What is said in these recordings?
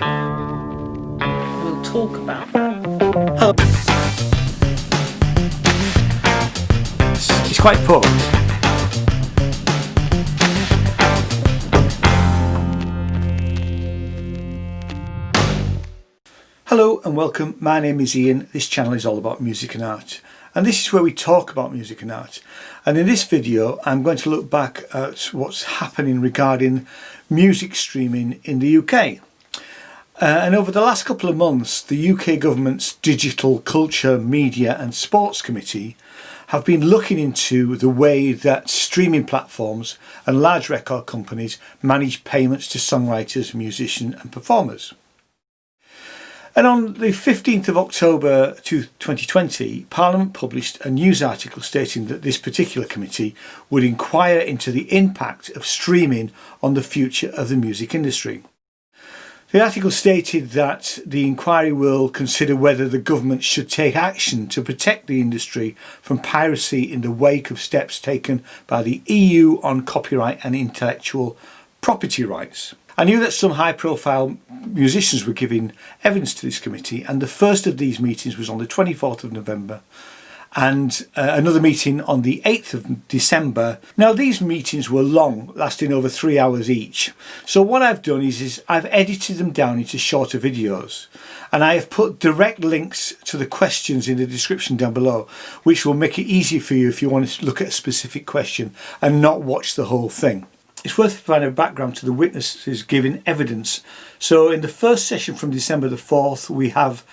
We'll talk about that. It's quite poor. Hello and welcome, my name is Ian. This channel is all about music and art, and this is where we talk about music and art. And in this video I'm going to look back at what's happening regarding music streaming in the UK. And over the last couple of months, the UK government's Digital Culture, Media and Sports Committee have been looking into the way that streaming platforms and large record companies manage payments to songwriters, musicians and performers. And on the 15th of October 2020, Parliament published a news article stating that this particular committee would inquire into the impact of streaming on the future of the music industry. The article stated that the inquiry will consider whether the government should take action to protect the industry from piracy in the wake of steps taken by the EU on copyright and intellectual property rights. I knew that some high-profile musicians were giving evidence to this committee, and the first of these meetings was on the 24th of November and another meeting on the 8th of December. Now these meetings were long, lasting over 3 hours each. So what I've done is I've edited them down into shorter videos, and I have put direct links to the questions in the description down below, which will make it easier for you if you want to look at a specific question and not watch the whole thing. It's worth providing a background to the witnesses giving evidence. So in the first session from December the 4th, we have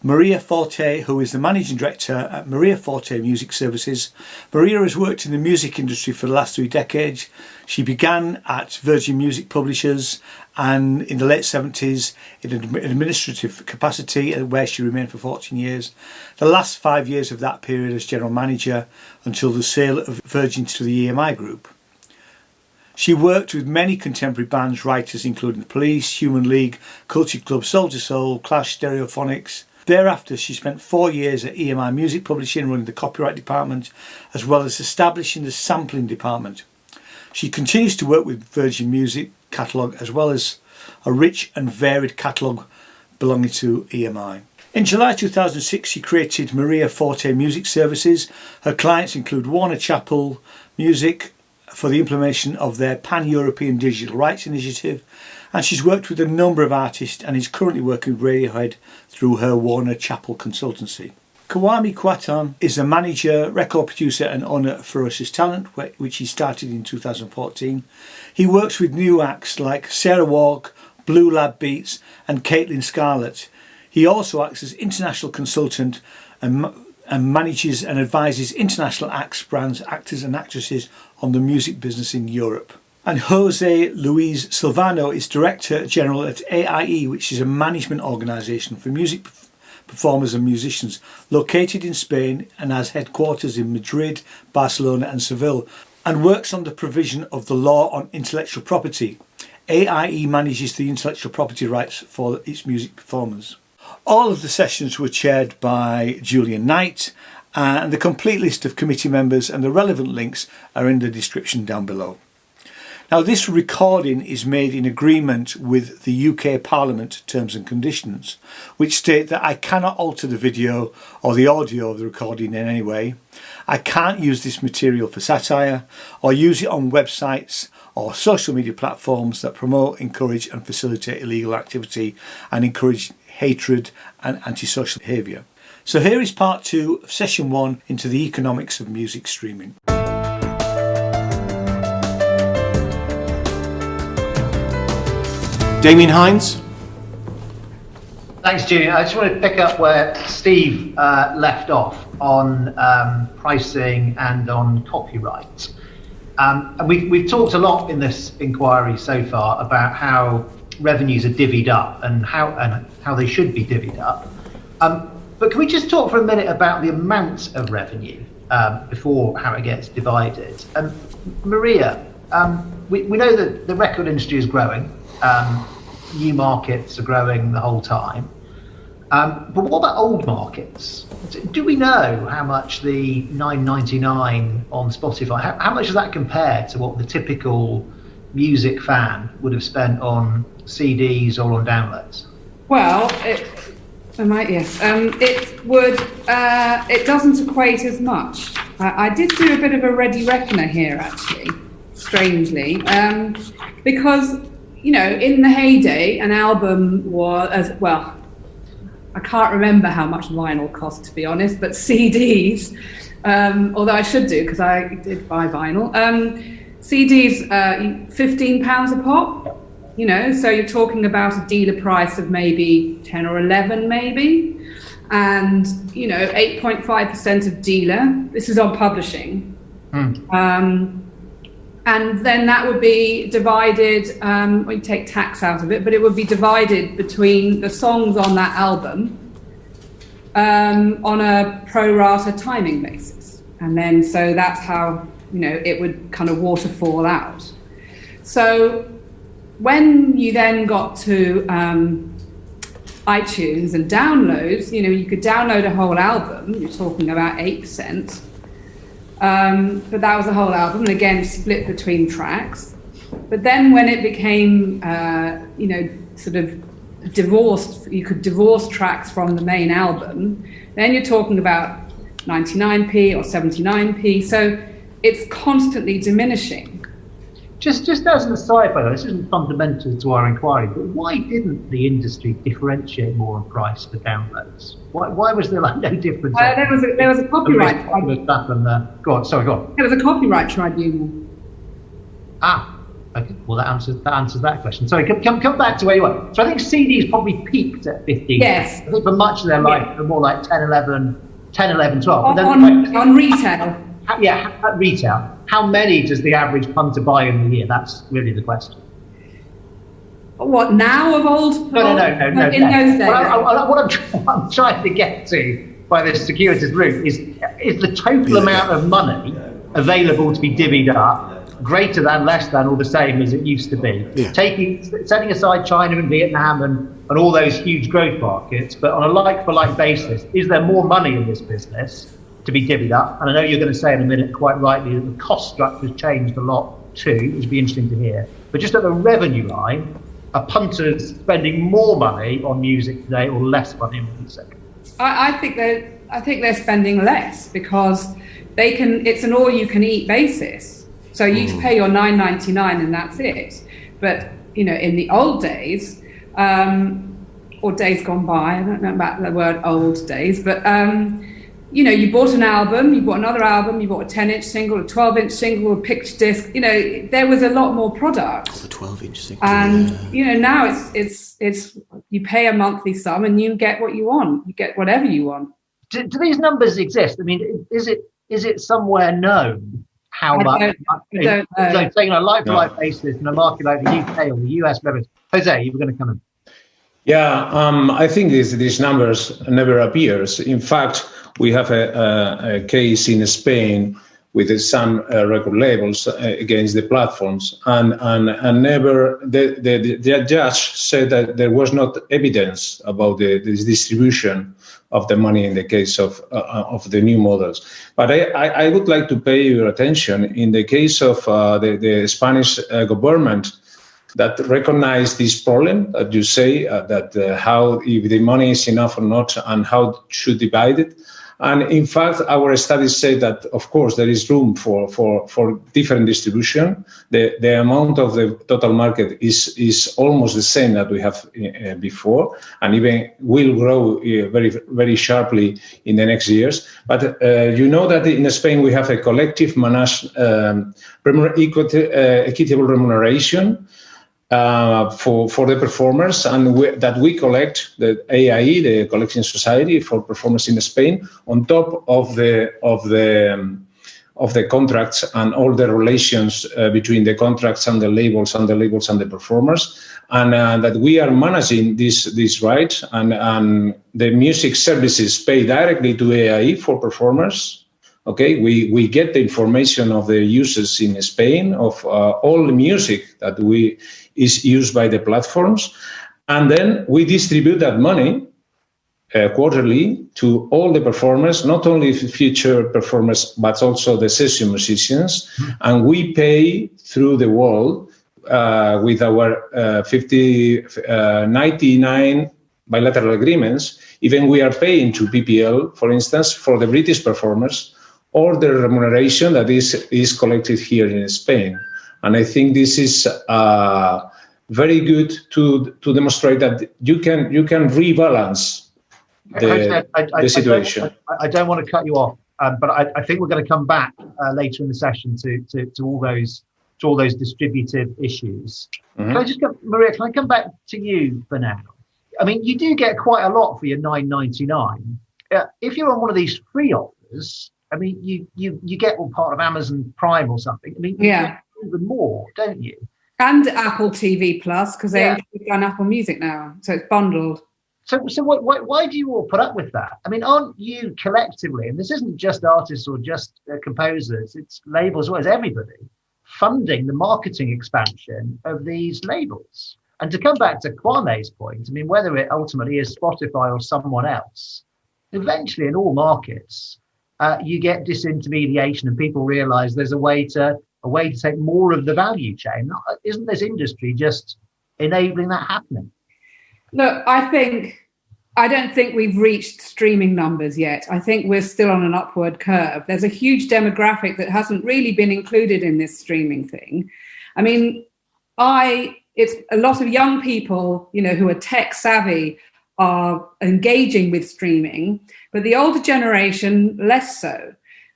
Maria Forte, who is the Managing Director at Maria Forte Music Services. Maria has worked in the music industry for the last 3 decades. She began at Virgin Music Publishers and in the late 70s in an administrative capacity, where she remained for 14 years. The last 5 years of that period as General Manager until the sale of Virgin to the EMI Group. She worked with many contemporary bands, writers including The Police, Human League, Culture Club, Soul II Soul, Clash, Stereophonics. Thereafter she spent 4 years at EMI Music Publishing running the copyright department as well as establishing the sampling department. She continues to work with Virgin Music catalogue as well as a rich and varied catalogue belonging to EMI. In July 2006 she created Maria Forte Music Services. Her clients include Warner Chappell Music for the implementation of their Pan-European Digital Rights Initiative, and she's worked with a number of artists and is currently working with Radiohead through her Warner Chappell consultancy. Kwame Kwaton is a manager, record producer and owner of Ferocious Talent, which he started in 2014. He works with new acts like Sarah Walk, Blue Lab Beats and Caitlin Scarlett. He also acts as international consultant and manages and advises international acts, brands, actors and actresses on the music business in Europe. And Jose Luis Silvano is Director General at AIE, which is a management organisation for music performers and musicians located in Spain and has headquarters in Madrid, Barcelona and Seville, and works on the provision of the law on intellectual property. AIE manages the intellectual property rights for its music performers. All of the sessions were chaired by Julian Knight, and the complete list of committee members and the relevant links are in the description down below. Now this recording is made in agreement with the UK Parliament Terms and Conditions, which state that I cannot alter the video or the audio of the recording in any way. I can't use this material for satire or use it on websites or social media platforms that promote, encourage and facilitate illegal activity and encourage hatred and antisocial behaviour. So here is part 2 of session 1 into the economics of music streaming. Damien Hines. Thanks, Julian. I just want to pick up where Steve left off on pricing and on copyright. And we've talked a lot in this inquiry so far about how revenues are divvied up and how they should be divvied up. But can we just talk for a minute about the amount of revenue before how it gets divided? Maria, we know that the record industry is growing. New markets are growing the whole time. But what about old markets? Do we know how much the $9.99 on Spotify, how much does that compare to what the typical music fan would have spent on CDs or on downloads? Well, it would. It doesn't equate as much. I did do a bit of a ready reckoner here, actually, strangely, because in the heyday, an album was I can't remember how much vinyl cost, to be honest, but CDs, although I should do because I did buy vinyl. CDs, £15 a pop. So you're talking about a dealer price of maybe 10 or 11 maybe, and 8.5% of dealer. This is on publishing, and then that would be divided. We take tax out of it, but it would be divided between the songs on that album on a pro rata timing basis, and then so that's how it would kind of waterfall out. So when you then got to iTunes and downloads, you could download a whole album. You're talking about 8%, but that was a whole album, and again split between tracks. But then when it became, sort of divorced, you could divorce tracks from the main album. Then you're talking about 99p or 79p. So it's constantly diminishing. Just as an aside, by the way, this isn't fundamental to our inquiry, but why didn't the industry differentiate more on price for downloads? Why was there no difference? There was a copyright tribunal. Go on. There was a copyright tribunal. Okay. Well, that answers that question. Sorry, come back to where you were. So I think CDs probably peaked at 15. Yes. I think for much of their life, they're more like 10, 11, 12. On retail. At retail. How many does the average punter buy in the year? That's really the question. What, now of old? No. In those days. What I'm trying to get to by this circuitous route is the total amount of money available to be divvied up greater than, less than, or the same as it used to be? Yeah. Setting aside China and Vietnam and all those huge growth markets, but on a like-for-like basis, is there more money in this business to be divvied up? And I know you're going to say in a minute, quite rightly, that the cost structure has changed a lot too, which would be interesting to hear. But just at the revenue line, are punters spending more money on music today or less money on music? I think they're spending less because it's an all-you-can-eat basis. So you pay your $9.99 and that's it. But in the old days, or days gone by, I don't know about the word old days, but you bought an album, you bought another album, you bought a 10-inch single, a 12-inch single, a picture disc. There was a lot more product. The 12-inch single. And now it's you pay a monthly sum and you get what you want. You get whatever you want. Do these numbers exist? I mean, is it somewhere known how much? I don't know. So taking a like-for-like basis in a market like the UK or the US, Jose, you were going to come in. Yeah, I think these numbers never appears. In fact, we have a case in Spain with some record labels against the platforms, and never the judge said that there was not evidence about the distribution of the money in the case of the new models. But I would like to pay your attention in the case of the Spanish government that recognize this problem that you say that how if the money is enough or not and how should divide it. And in fact, our studies say that, of course, there is room for different distribution. The amount of the total market is almost the same that we have before, and even will grow very, very sharply in the next years. But you know that in Spain we have a collective managed equitable remuneration for the performers, and that we collect the AIE, the Collection Society for Performers in Spain, on top of the contracts and all the relations between the contracts and the labels and the performers, and that we are managing this right, and the music services pay directly to AIE for performers. Okay, we get the information of the users in Spain of all the music that is used by the platforms, and then we distribute that money quarterly to all the performers, not only future performers but also the session musicians, and we pay through the world with our 99 bilateral agreements. Even we are paying to PPL, for instance, for the British performers, or the remuneration that is collected here in Spain. And I think this is very good to demonstrate that you can rebalance the situation. I don't want to cut you off, but I think we're going to come back later in the session to all those distributive issues. Mm-hmm. Can I just Maria? Can I come back to you for now? I mean, you do get quite a lot for your $9.99. If you're on one of these free offers, I mean, you get all part of Amazon Prime or something. I mean, you get even more, don't you? And Apple TV Plus, because they've done Apple Music now, so it's bundled. So why do you all put up with that? I mean, aren't you collectively, and this isn't just artists or just composers, it's labels, well, it's everybody, funding the marketing expansion of these labels? And to come back to Kwame's point, I mean, whether it ultimately is Spotify or someone else, eventually in all markets, you get disintermediation and people realize there's a way to take more of the value chain. Isn't this industry just enabling that happening? Look, I don't think we've reached streaming numbers yet. I think we're still on an upward curve. There's a huge demographic that hasn't really been included in this streaming thing. I mean, it's a lot of young people, who are tech savvy are engaging with streaming, but the older generation, less so.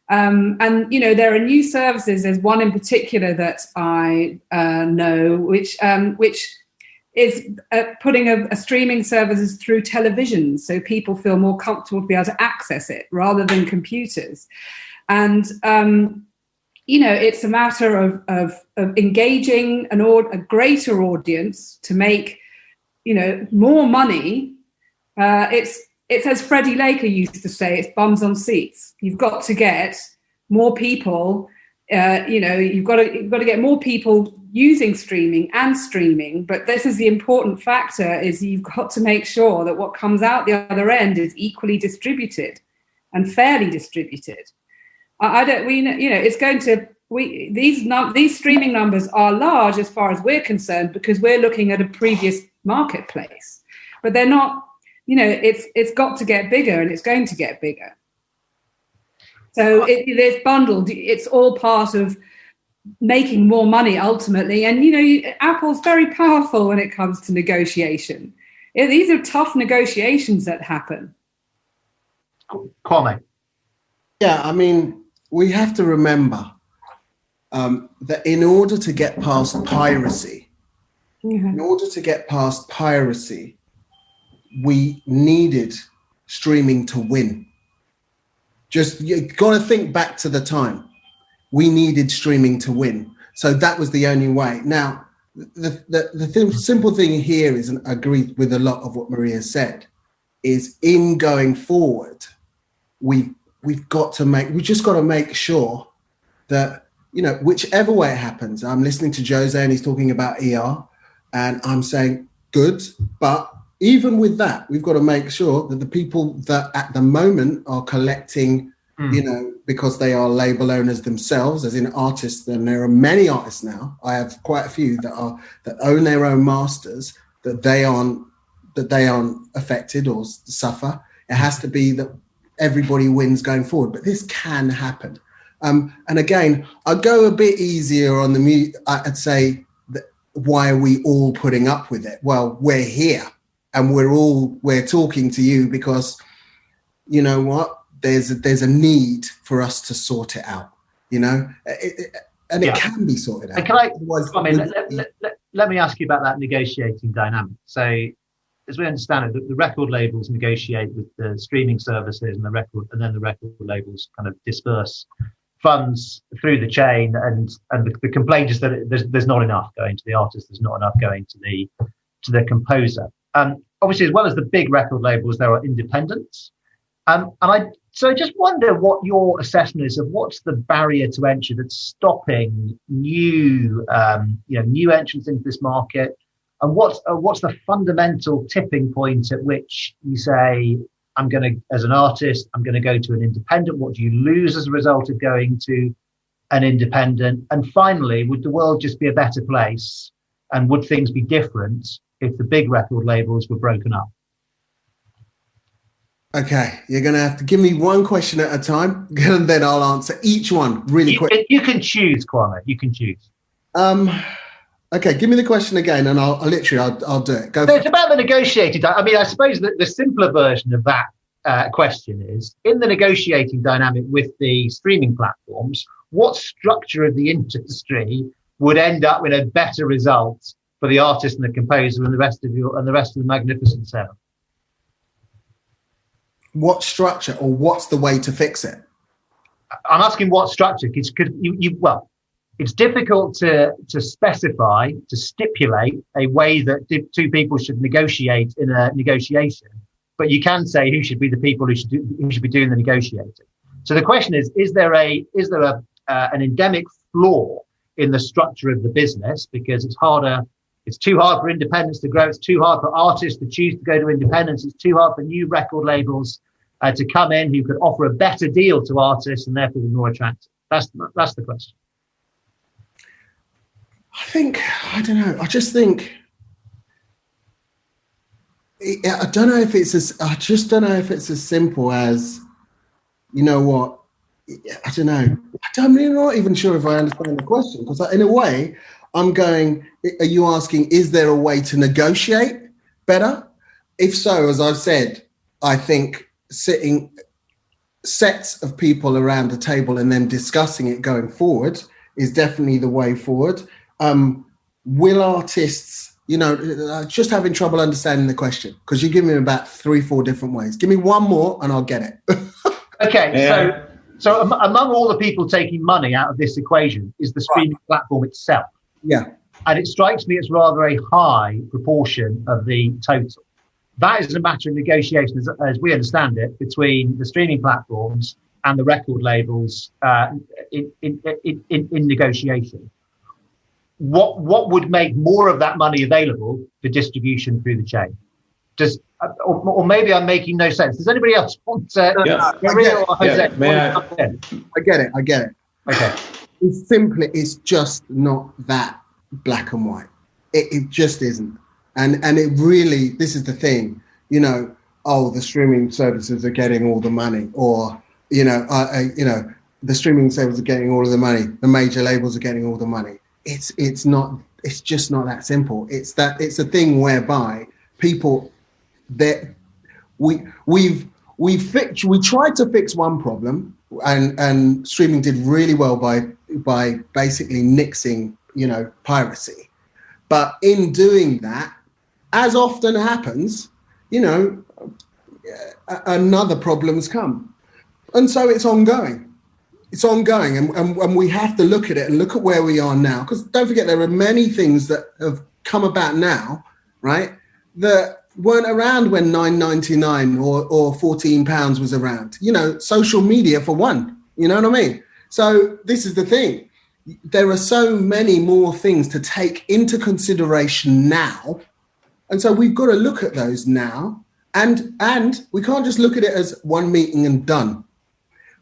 And, there are new services. There's one in particular that I know, which is putting a streaming services through television, so people feel more comfortable to be able to access it rather than computers. And, it's a matter of engaging a greater audience to make, more money. It's as Freddie Laker used to say, it's bums on seats. You've got to get more people, you've got to get more people using streaming, but this is the important factor, is you've got to make sure that what comes out the other end is equally distributed and fairly distributed. These streaming numbers are large as far as we're concerned because we're looking at a previous marketplace, but they're not. It's got to get bigger, and it's going to get bigger. So it's bundled. It's all part of making more money ultimately. And, Apple's very powerful when it comes to negotiation. These are tough negotiations that happen. Kwame. Yeah, I mean, we have to remember that in order to get past piracy, we needed streaming to win. Just, you got to think back to the time. We needed streaming to win. So that was the only way. Now, the simple thing here is, and I agree with a lot of what Maria said, is in going forward, we've just got to make sure that, whichever way it happens. I'm listening to Jose and he's talking about ER, and I'm saying good, but even with that, we've got to make sure that the people that at the moment are collecting, because they are label owners themselves, as in artists, and there are many artists now. I have quite a few that own their own masters, that they aren't affected or suffer. It has to be that everybody wins going forward, but this can happen. And again, I'd go a bit easier on the mute. I'd say, why are we all putting up with it? Well, we're here. And we're talking to you because, you know what, there's a need for us to sort it out, it can be sorted out. And let me ask you about that negotiating dynamic. So, as we understand it, the record labels negotiate with the streaming services, and then the record labels kind of disperse funds through the chain, and the complaint is that there's not enough going to the artist, there's not enough going to the composer. Obviously, as well as the big record labels, there are independents. And I just wonder what your assessment is of what's the barrier to entry that's stopping new entrants into this market, and what's the fundamental tipping point at which you say, as an artist, I'm going to go to an independent. What do you lose as a result of going to an independent? And finally, would the world just be a better place, and would things be different if the big record labels were broken up? Okay, you're going to have to give me one question at a time, and then I'll answer each one really quick. You can choose, Kwame. You can choose. Okay, give me the question again, and I'll do it. Go. So it's about the negotiated. I mean, I suppose that the simpler version of that question is, in the negotiating dynamic with the streaming platforms, what structure of the industry would end up with a better result for the artist and the composer and the rest of the Magnificent Seven? What structure, or what's the way to fix it? I'm asking what structure, because it's difficult to specify, to stipulate a way that two people should negotiate in a negotiation, but you can say who should be the people who should be doing the negotiating. So the question is there an endemic flaw in the structure of the business, because it's too hard for independents to grow, it's too hard for artists to choose to go to independence, it's too hard for new record labels to come in who could offer a better deal to artists and therefore be more attractive? That's the question. I don't know. I just think, I don't know if it's as simple as, you know what, I don't know. I'm not even sure if I understand the question, because in a way I'm going, are you asking, is there a way to negotiate better? If so, as I've said, I think sitting sets of people around the table and then discussing it going forward is definitely the way forward. Will artists, just having trouble understanding the question, because you give me about 3-4 different ways. Give me one more and I'll get it. Okay, Yeah. So among all the people taking money out of this equation is the streaming platform itself. Yeah. And it strikes me as rather a high proportion of the total. That is a matter of negotiation, as we understand it, between the streaming platforms and the record labels in negotiation. What would make more of that money available for distribution through the chain? Or maybe I'm making no sense. Does anybody else want to? Maria or Jose? I get it. Okay. It's just not that black and white. It just isn't. And it really, this is the thing, the streaming services are getting all the money, or, the streaming services are getting all of the money. The major labels are getting all the money. It's just not that simple. It's a thing whereby people that we tried to fix one problem, and streaming did really well by basically nixing, piracy. But in doing that, as often happens, another problem's come. And so it's ongoing. And we have to look at it and look at where we are now. Because don't forget, there are many things that have come about now, right, that weren't around when £9.99 or £14 was around. Social media for one, you know what I mean? So this is the thing. There are so many more things to take into consideration now. And so we've got to look at those now. And we can't just look at it as one meeting and done.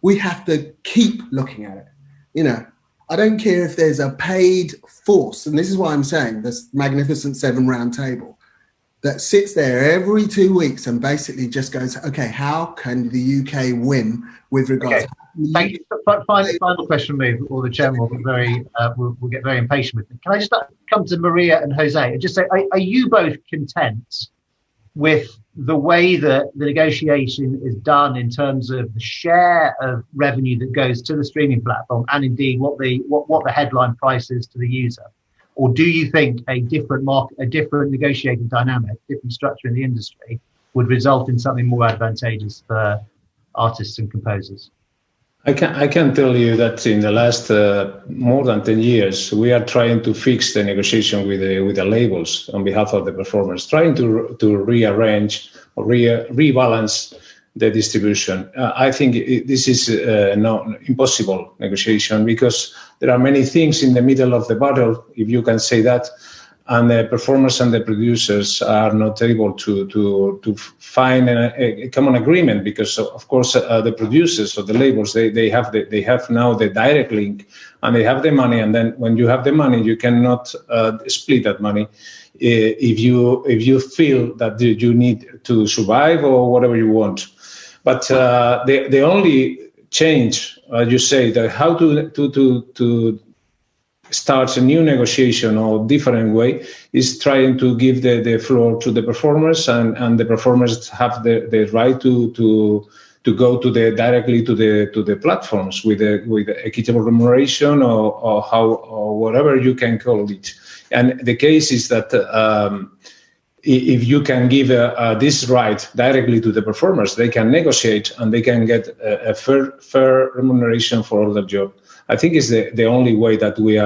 We have to keep looking at it. I don't care if there's a paid force. And this is why I'm saying this Magnificent Seven round table that sits there every 2 weeks and basically just goes, okay, how can the UK win with regards to... Thank you. Final question from me, or the chairman will get very impatient with me. Can I just come to Maria and Jose and just say, are you both content with the way that the negotiation is done in terms of the share of revenue that goes to the streaming platform, and indeed what the headline price is to the user? Or do you think a different negotiating dynamic, different structure in the industry would result in something more advantageous for artists and composers? I can tell you that in the last more than 10 years, we are trying to fix the negotiation with the labels on behalf of the performers, trying to rearrange or rebalance the distribution. I think this is not impossible negotiation, because there are many things in the middle of the battle, if you can say that, and the performers and the producers are not able to find a common agreement, because of course the producers or the labels they have now the direct link, and they have the money, and then when you have the money you cannot split that money if you feel that you need to survive or whatever you want. But the only change, you say, that how to start a new negotiation or different way is trying to give the floor to the performers, and the performers have the right to go directly to the platforms with equitable remuneration or whatever you can call it. And the case is that if you can give this right directly to the performers, they can negotiate and they can get a fair remuneration for all their job. I think is the only way that we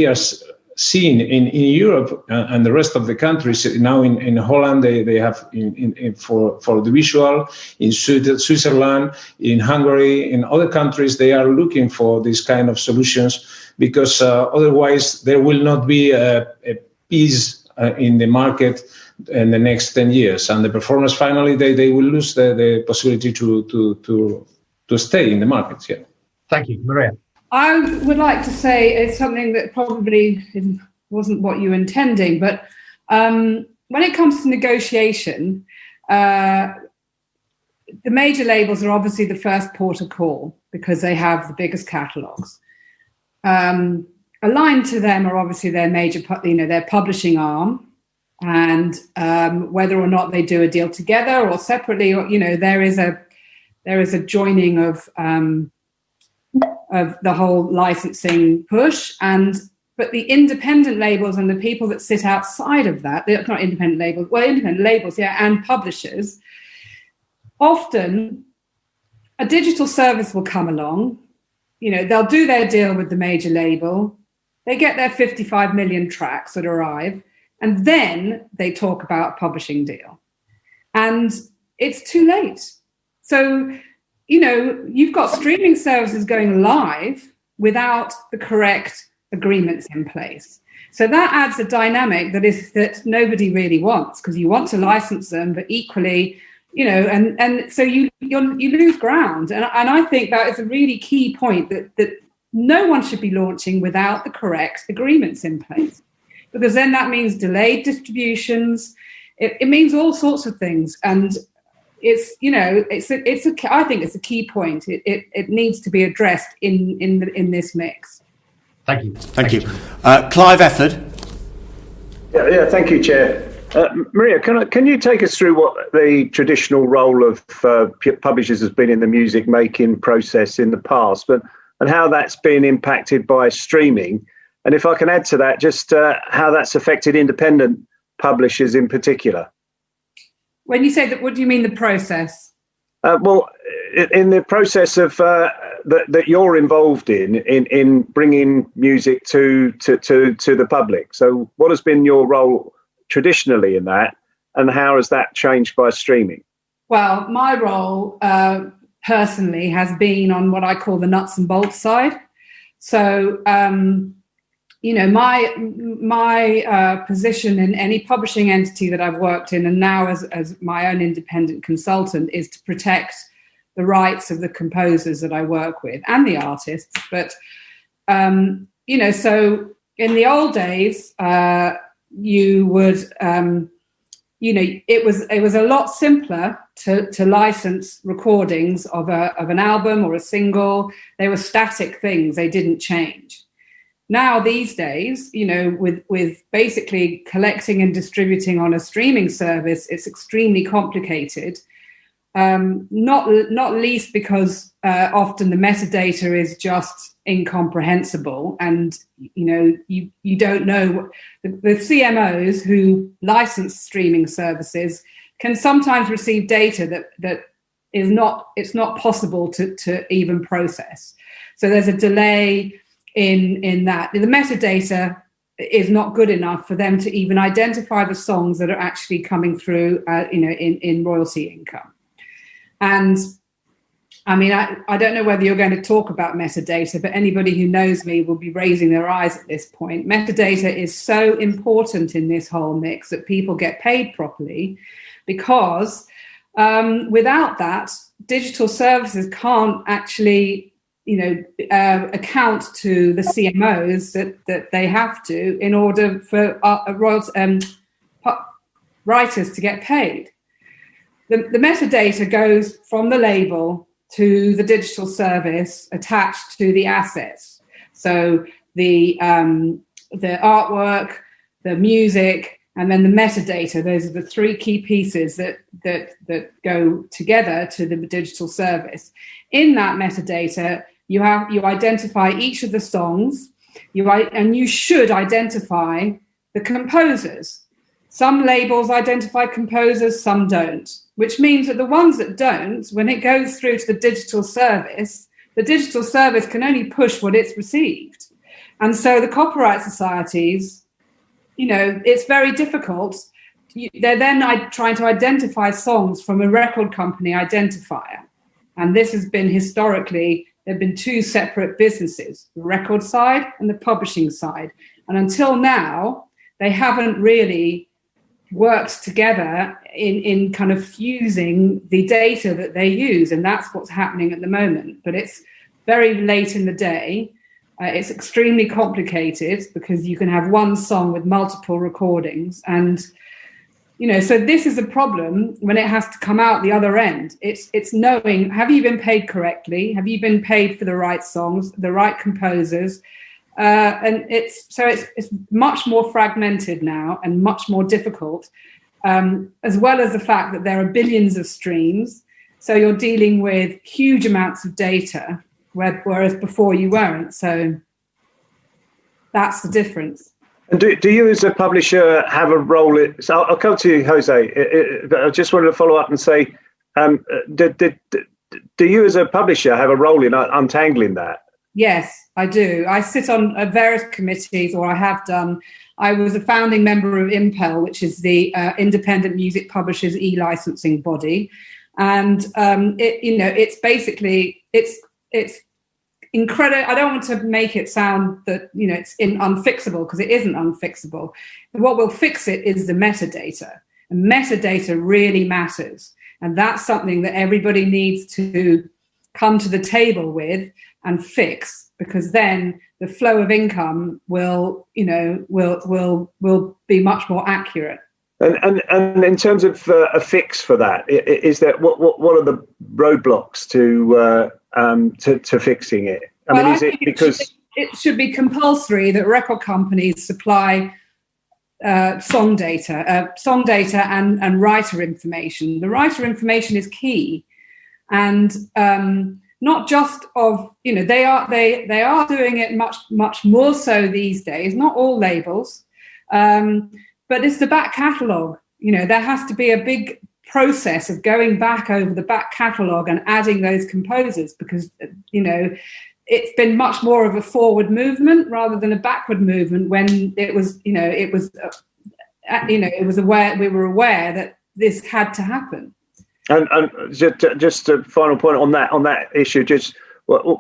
are seeing in Europe and the rest of the countries. Now in Holland they have for the visual, in Switzerland, in Hungary, in other countries they are looking for these kind of solutions, because otherwise there will not be a peace in the market in the next 10 years, and the performers finally they will lose the possibility to stay in the market. Yeah. Thank you, Maria. I would like to say it's something that probably wasn't what you were intending, but when it comes to negotiation, the major labels are obviously the first port of call because they have the biggest catalogues. Aligned to them are obviously their major, their publishing arm, and whether or not they do a deal together or separately, or there is a joining of the whole licensing push, but the independent labels and the people that sit outside of that, they're not independent labels, and publishers, often a digital service will come along, they'll do their deal with the major label, they get their 55 million tracks that arrive, and then they talk about a publishing deal. And it's too late. So you've got streaming services going live without the correct agreements in place. So that adds a dynamic that nobody really wants, because you want to license them, but equally, and so you lose ground. And I think that is a really key point, that no one should be launching without the correct agreements in place, because then that means delayed distributions. It means all sorts of things. And I think it's a key point. It needs to be addressed in this mix. Thank you. Thank you. Clive Efford. Yeah. Thank you, Chair. Maria, can you take us through what the traditional role of publishers has been in the music making process in the past, and how that's been impacted by streaming? And if I can add to that, just how that's affected independent publishers in particular. When you say that, what do you mean the process? Well, in the process of that you're involved in bringing music to the public. So what has been your role traditionally in that, and how has that changed by streaming? Well, my role personally has been on what I call the nuts and bolts side. So, my position in any publishing entity that I've worked in, and now as my own independent consultant, is to protect the rights of the composers that I work with and the artists. But, so in the old days, you would, it was a lot simpler to license recordings of an album or a single. They were static things; they didn't change. Now these days, with basically collecting and distributing on a streaming service, it's extremely complicated. Not least because often the metadata is just incomprehensible, and you don't know. The CMOs who license streaming services can sometimes receive data that is not possible to even process. So there's a delay in that. The metadata is not good enough for them to even identify the songs that are actually coming through in royalty income. And I mean, I don't know whether you're going to talk about metadata, but anybody who knows me will be raising their eyes at this point. Metadata is so important in this whole mix that people get paid properly, because without that, digital services can't actually account to the CMOs that they have to in order for writers to get paid. the metadata goes from the label to the digital service attached to the assets. So the artwork, the music, and then the metadata. Those are the three key pieces that go together to the digital service. In that metadata, you identify each of the songs, and you should identify the composers. Some labels identify composers, some don't, which means that the ones that don't, when it goes through to the digital service can only push what it's received. And so the copyright societies, it's very difficult. They're then trying to identify songs from a record company identifier. And this has been historically, there have been two separate businesses, the record side and the publishing side. And until now, they haven't really worked together in kind of fusing the data that they use. And that's what's happening at the moment. But it's very late in the day. It's extremely complicated because you can have one song with multiple recordings. And, so this is a problem when it has to come out the other end. It's knowing, have you been paid correctly? Have you been paid for the right songs, the right composers? And it's much more fragmented now and much more difficult, as well as the fact that there are billions of streams. So you're dealing with huge amounts of data, whereas before you weren't. So that's the difference. And do you as a publisher have a role? So I'll come to you, Jose. I just wanted to follow up and say, do you as a publisher have a role in untangling that? Yes, I do. I sit on various committees, or I have done. I was a founding member of IMPEL, which is the Independent Music Publishers e-licensing body, and it's basically it's incredible. I don't want to make it sound that it's unfixable, because it isn't unfixable. What will fix it is the metadata, and metadata really matters, and that's something that everybody needs to come to the table with and fix, because then the flow of income will be much more accurate. And in terms of a fix for that, is that what are the roadblocks to fixing it? Is it because it should be compulsory that record companies supply song data and writer information. The writer information is key, and not just of they are doing it much more so these days. Not all labels, but it's the back catalogue. There has to be a big process of going back over the back catalogue and adding those composers, because it's been much more of a forward movement rather than a backward movement. When we were aware that this had to happen. And just a final point on that issue.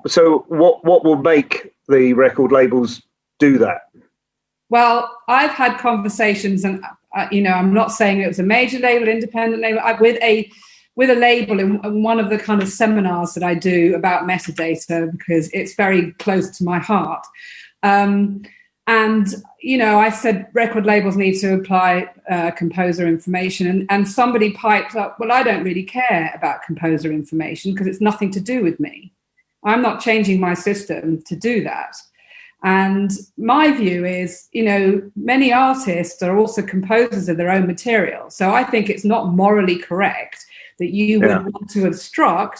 So what will make the record labels do that? Well, I've had conversations, and I'm not saying it was a major label, independent label, with a label in one of the kind of seminars that I do about metadata, because it's very close to my heart. I said record labels need to apply composer information, and somebody piped up, well, I don't really care about composer information because it's nothing to do with me. I'm not changing my system to do that. And my view is, many artists are also composers of their own material. So I think it's not morally correct that you would want to obstruct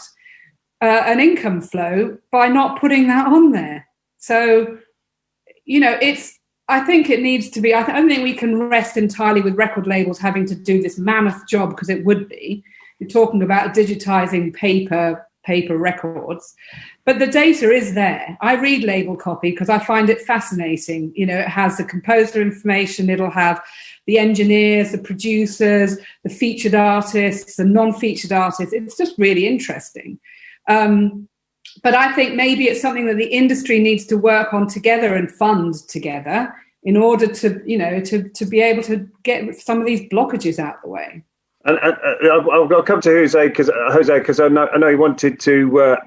an income flow by not putting that on there. So, I think it needs to be, I don't think we can rest entirely with record labels having to do this mammoth job, because it would be. You're talking about digitizing paper records, but the data is there. I read label copy because I find it fascinating. It has the composer information, it'll have the engineers, the producers, the featured artists, the non-featured artists. It's just really interesting. But I think maybe it's something that the industry needs to work on together and fund together in order to be able to get some of these blockages out of the way. And I'll come to Jose because I know he wanted to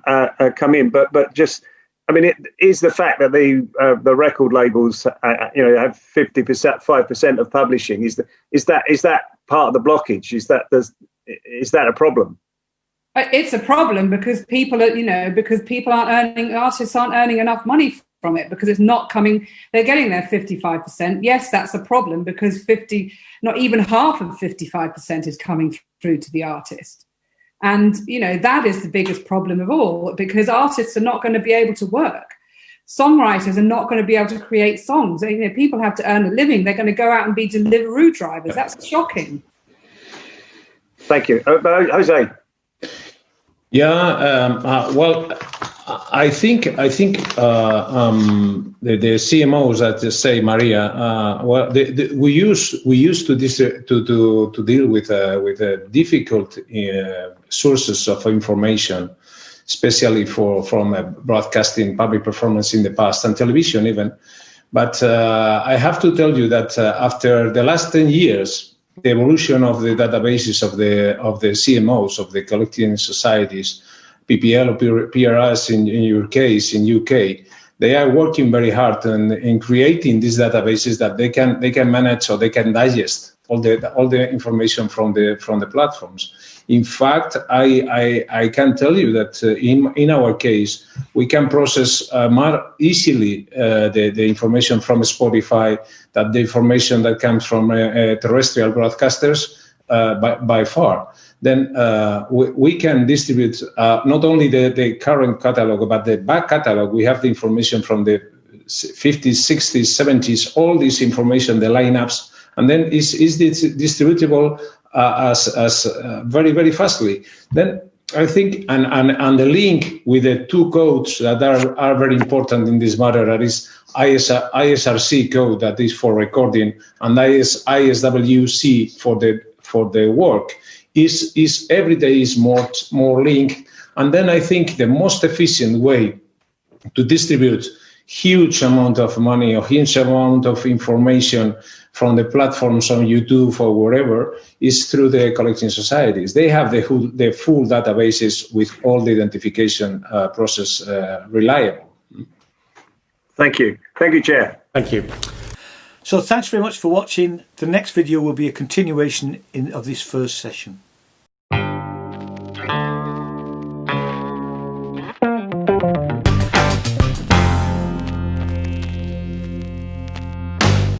come in, but just, it is the fact that the record labels have 50%, 5% of publishing. Is that part of the blockage? Is that a problem? It's a problem because people are, artists aren't earning enough money from it because it's not coming. They're getting their 55%. Yes, that's a problem because not even half of 55% is coming through to the artist. And, that is the biggest problem of all, because artists are not going to be able to work. Songwriters are not going to be able to create songs. People have to earn a living. They're going to go out and be Deliveroo drivers. That's shocking. Thank you. Jose. Yeah, well, I think the CMOs, as say Maria, we used to deal with difficult sources of information, especially from broadcasting, public performance in the past, and television even. But I have to tell you that after the last 10 years, the evolution of the databases of the CMOs, of the collecting societies, PPL or PRS in your case, in UK, they are working very hard in creating these databases that they can manage, or they can digest all the information from the platforms. In fact, I can tell you that in our case, we can process more easily the information from Spotify than the information that comes from terrestrial broadcasters by far. Then we can distribute not only the current catalog, but the back catalog. We have the information from the 50s, 60s, 70s, all this information, the lineups, and then is distributable as very, very fastly. Then I think, and the link with the two codes that are very important in this matter, that is ISRC code, that is for recording, and ISWC for the work, is every day is more linked. And then I think the most efficient way to distribute huge amount of money or huge amount of information from the platforms on YouTube or wherever is through the collecting societies. They have the full databases with all the identification process reliable. Thank you. Thank you, Chair. Thank you. So thanks very much for watching. The next video will be a continuation of this first session.